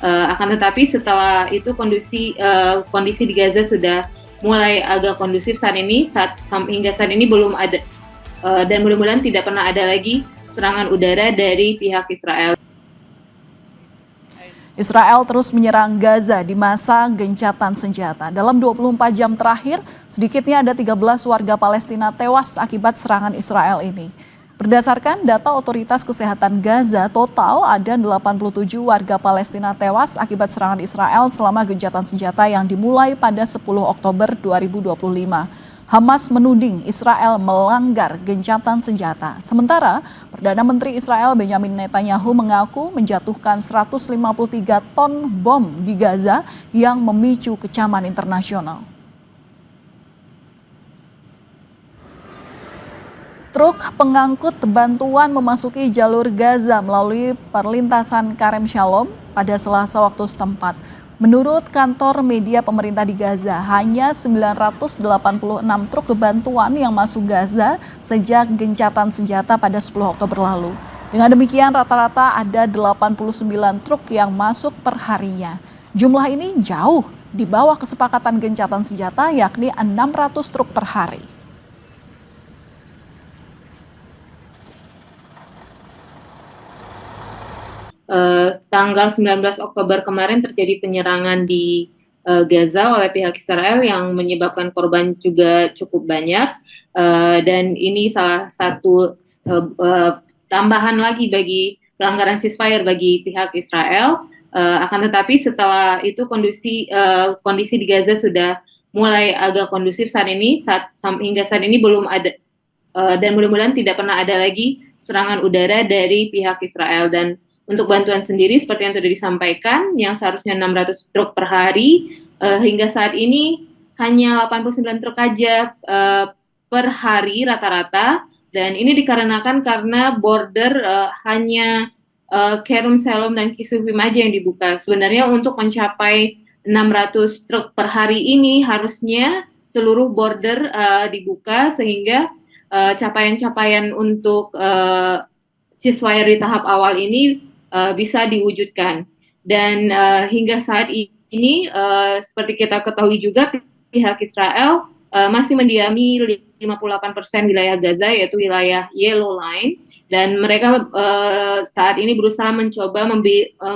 Akan tetapi setelah itu kondisi di Gaza sudah mulai agak kondusif saat ini. Hingga saat ini belum ada dan mudah-mudahan tidak pernah ada lagi serangan udara dari pihak Israel. Israel terus menyerang Gaza di masa gencatan senjata. Dalam 24 jam terakhir, sedikitnya ada 13 warga Palestina tewas akibat serangan Israel ini. Berdasarkan data Otoritas Kesehatan Gaza, total ada 87 warga Palestina tewas akibat serangan Israel selama gencatan senjata yang dimulai pada 10 Oktober 2025. Hamas menuding Israel melanggar gencatan senjata. Sementara, Perdana Menteri Israel Benjamin Netanyahu mengaku menjatuhkan 153 ton bom di Gaza yang memicu kecaman internasional. Truk pengangkut bantuan memasuki jalur Gaza melalui perlintasan Karem Shalom pada Selasa waktu setempat. Menurut kantor media pemerintah di Gaza, hanya 986 truk bantuan yang masuk Gaza sejak gencatan senjata pada 10 Oktober lalu. Dengan demikian, rata-rata ada 89 truk yang masuk per harinya. Jumlah ini jauh di bawah kesepakatan gencatan senjata, yakni 600 truk per hari. Tanggal 19 Oktober kemarin terjadi penyerangan di Gaza oleh pihak Israel yang menyebabkan korban juga cukup banyak, dan ini salah satu tambahan lagi bagi pelanggaran ceasefire bagi pihak Israel. Akan tetapi setelah itu kondisi di Gaza sudah mulai agak kondusif saat ini. Hingga saat ini belum ada dan mudah-mudahan tidak pernah ada lagi serangan udara dari pihak Israel. Dan untuk bantuan sendiri seperti yang sudah disampaikan, yang seharusnya 600 truk per hari, hingga saat ini hanya 89 truk aja per hari rata-rata, dan ini dikarenakan karena border hanya Kerem Shalom dan Kisufim aja yang dibuka. Sebenarnya untuk mencapai 600 truk per hari ini harusnya seluruh border dibuka sehingga capaian-capaian untuk ceasefire di tahap awal ini bisa diwujudkan. Dan hingga saat ini seperti kita ketahui juga, pihak Israel masih mendiami 58% wilayah Gaza, yaitu wilayah Yellow Line, dan mereka saat ini berusaha mencoba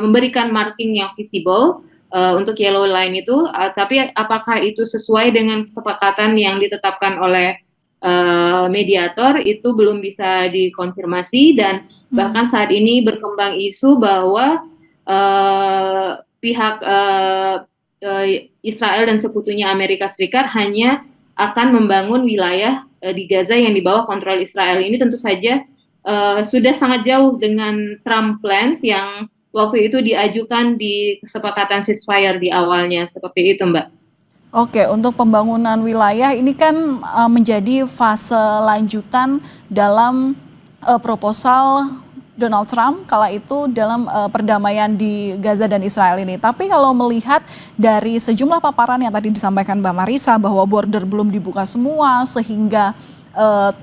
memberikan marking yang visible untuk Yellow Line itu, tapi apakah itu sesuai dengan kesepakatan yang ditetapkan oleh mediator itu belum bisa dikonfirmasi. Dan bahkan saat ini berkembang isu bahwa pihak Israel dan sekutunya Amerika Serikat hanya akan membangun wilayah di Gaza yang di bawah kontrol Israel. Ini tentu saja sudah sangat jauh dengan Trump plans yang waktu itu diajukan di kesepakatan ceasefire di awalnya. Seperti itu, Mbak. Oke, untuk pembangunan wilayah ini kan menjadi fase lanjutan dalam proposal Donald Trump kala itu dalam perdamaian di Gaza dan Israel ini. Tapi kalau melihat dari sejumlah paparan yang tadi disampaikan Mbak Marisa bahwa border belum dibuka semua sehingga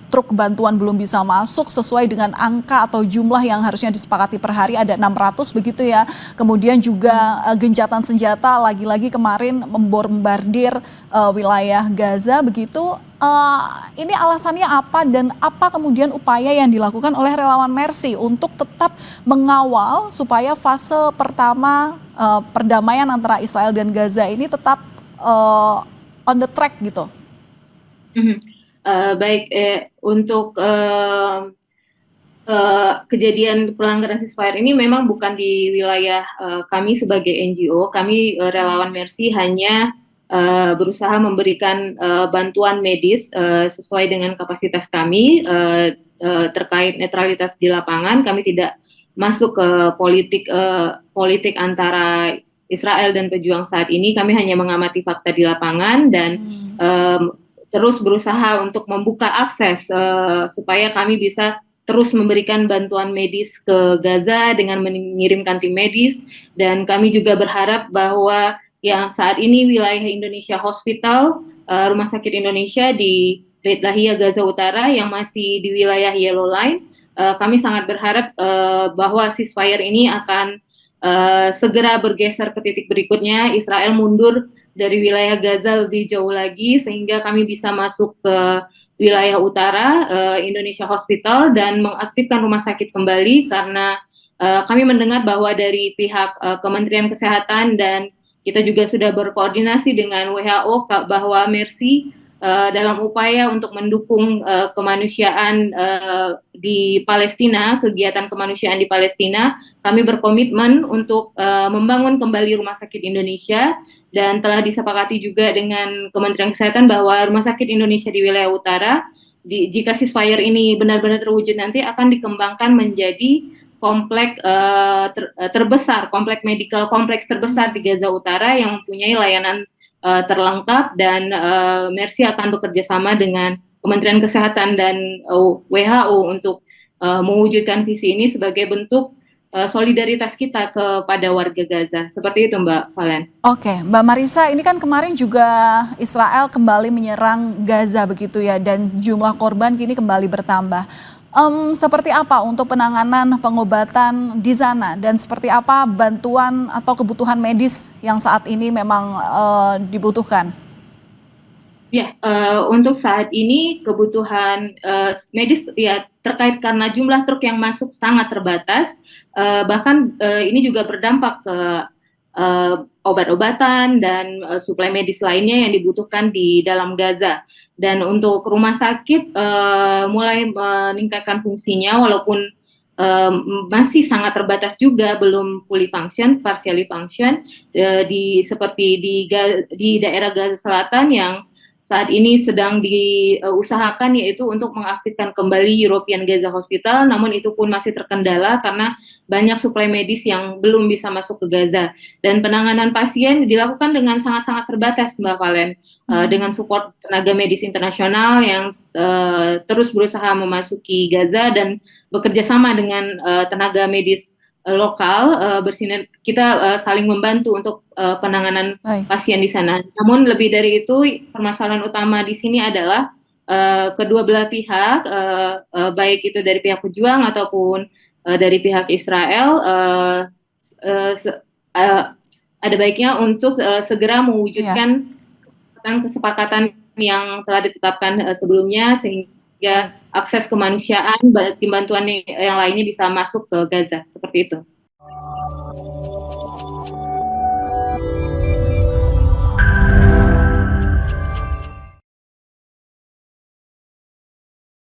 truk bantuan belum bisa masuk sesuai dengan angka atau jumlah yang harusnya disepakati per hari, ada 600 begitu ya. Kemudian juga gencatan senjata lagi-lagi kemarin membombardir wilayah Gaza begitu. Ini alasannya apa dan apa kemudian upaya yang dilakukan oleh relawan Mercy untuk tetap mengawal supaya fase pertama perdamaian antara Israel dan Gaza ini tetap on the track gitu? Baik, untuk kejadian pelanggaran ceasefire ini memang bukan di wilayah kami sebagai NGO. Kami relawan Mercy hanya berusaha memberikan bantuan medis sesuai dengan kapasitas kami terkait netralitas di lapangan. Kami tidak masuk ke politik antara Israel dan pejuang saat ini. Kami hanya mengamati fakta di lapangan dan terus berusaha untuk membuka akses supaya kami bisa terus memberikan bantuan medis ke Gaza dengan mengirimkan tim medis. Dan kami juga berharap bahwa yang saat ini wilayah Indonesia Hospital, Rumah Sakit Indonesia di Beit Lahia Gaza Utara yang masih di wilayah Yellow Line, kami sangat berharap bahwa ceasefire ini akan segera bergeser ke titik berikutnya, Israel mundur dari wilayah Gaza lebih jauh lagi sehingga kami bisa masuk ke wilayah utara Indonesia Hospital dan mengaktifkan rumah sakit kembali karena kami mendengar bahwa dari pihak Kementerian Kesehatan dan kita juga sudah berkoordinasi dengan WHO bahwa Mercy dalam upaya untuk mendukung kemanusiaan di Palestina, kegiatan kemanusiaan di Palestina, kami berkomitmen untuk membangun kembali Rumah Sakit Indonesia dan telah disepakati juga dengan Kementerian Kesehatan bahwa Rumah Sakit Indonesia di wilayah utara, jika ceasefire ini benar-benar terwujud nanti akan dikembangkan menjadi kompleks medical kompleks terbesar di Gaza Utara yang mempunyai layanan terlengkap dan Mercy akan bekerja sama dengan Kementerian Kesehatan dan WHO untuk mewujudkan visi ini sebagai bentuk solidaritas kita kepada warga Gaza. Seperti itu Mbak Valen. Oke, Mbak Marisa, ini kan kemarin juga Israel kembali menyerang Gaza begitu ya, dan jumlah korban kini kembali bertambah. Seperti apa untuk penanganan pengobatan di sana dan seperti apa bantuan atau kebutuhan medis yang saat ini memang dibutuhkan? Ya, untuk saat ini kebutuhan medis ya terkait karena jumlah truk yang masuk sangat terbatas, bahkan ini juga berdampak ke obat-obatan dan suplai medis lainnya yang dibutuhkan di dalam Gaza. Dan untuk rumah sakit mulai meningkatkan fungsinya walaupun masih sangat terbatas juga, belum fully function, partially function seperti di daerah Gaza Selatan yang saat ini sedang diusahakan yaitu untuk mengaktifkan kembali European Gaza Hospital, namun itu pun masih terkendala karena banyak suplai medis yang belum bisa masuk ke Gaza. Dan penanganan pasien dilakukan dengan sangat-sangat terbatas, Mbak Valen, dengan support tenaga medis internasional yang terus berusaha memasuki Gaza dan bekerja sama dengan tenaga medis lokal, kita saling membantu untuk penanganan pasien di sana. Namun lebih dari itu, permasalahan utama di sini adalah kedua belah pihak, baik itu dari pihak pejuang ataupun dari pihak Israel, ada baiknya untuk segera mewujudkan kesepakatan yang telah ditetapkan sebelumnya sehingga akses kemanusiaan, bantuan yang lainnya bisa masuk ke Gaza, seperti itu.